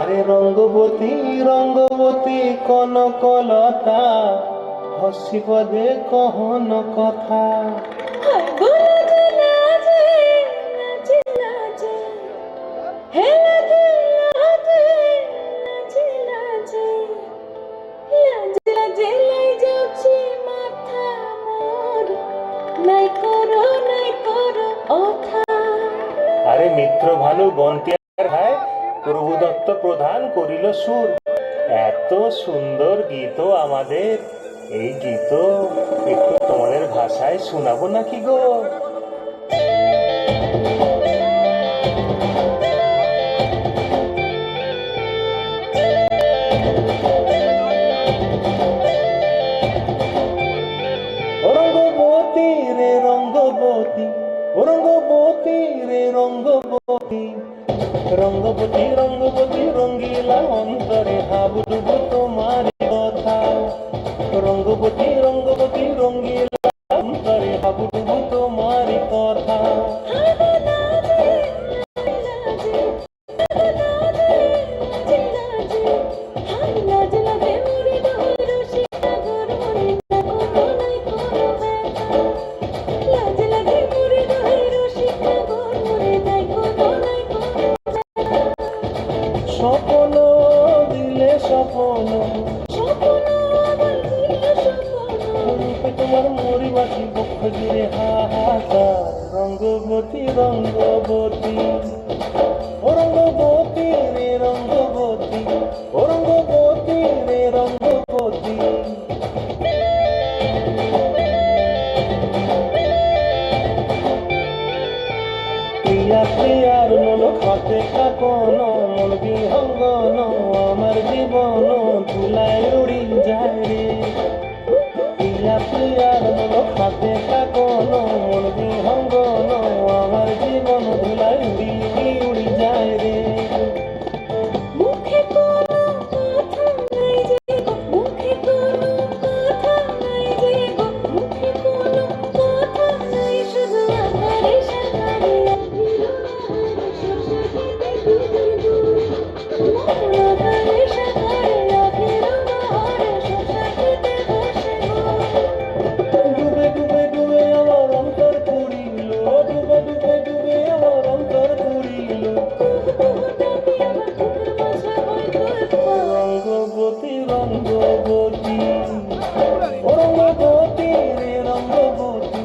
আরে রঙ্গবতী রঙ্গবতী কনকলতা হসিব দে কহন কথা। আরে মিত্র ভানু বন্তিয়ার ভাই প্রভু দত্ত প্রধান করিল সুর। এত সুন্দর গীত আমাদের, এই গীত একটু তোমাদের ভাষায় শোনাবো নাকি গো? রঙ্গবতী রে রঙ্গবতী, রঙ্গবতী রে রঙ্গবতী, রঙ্গবতী রঙ্গবতী রঙ্গিলা অন্তরে হাবুডুবু তোমার কথা। রঙ্গবতী রঙ্গবতী রঙ্গিলা অন্তরে হাবুডুবু তোমার কথা। স্বপ্ন দিলে স্বপ্ন, তোমার মরিবাসী বক্ষ জুড়ে হাহাকার। রঙ্গবতী রঙ্গবতী, ও রঙ্গবতী রে রঙ্গবতী, ও রঙ্গবতী রে রঙ্গবতী। প্রিয়া প্রিয়ার নল খাতে কাকন, মন বিহঙ্গন আমার জীবন তুলায় উড়ি যায় রে। প্রিয়া প্রিয়ার নল খাতে কাকন, মন বিহঙ্গন আমার জীবন তুলায় উড়ি উড়ি যায় রে। রঙ্গবতী রঙ্গবতী, ও রঙ্গবতী রে রঙ্গবতী,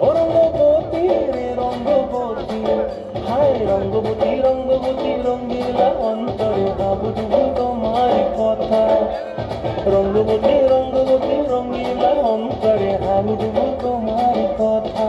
ও রঙ্গবতী রে রঙ্গবতী। হায় রঙ্গবতী রঙ্গবতী রঙ্গিলা অন্তরে হাবুডুবু তোমার কথা। রঙ্গবতী রঙ্গবতী রঙ্গিলা অন্তরে হাবুডুবু তোমার কথা।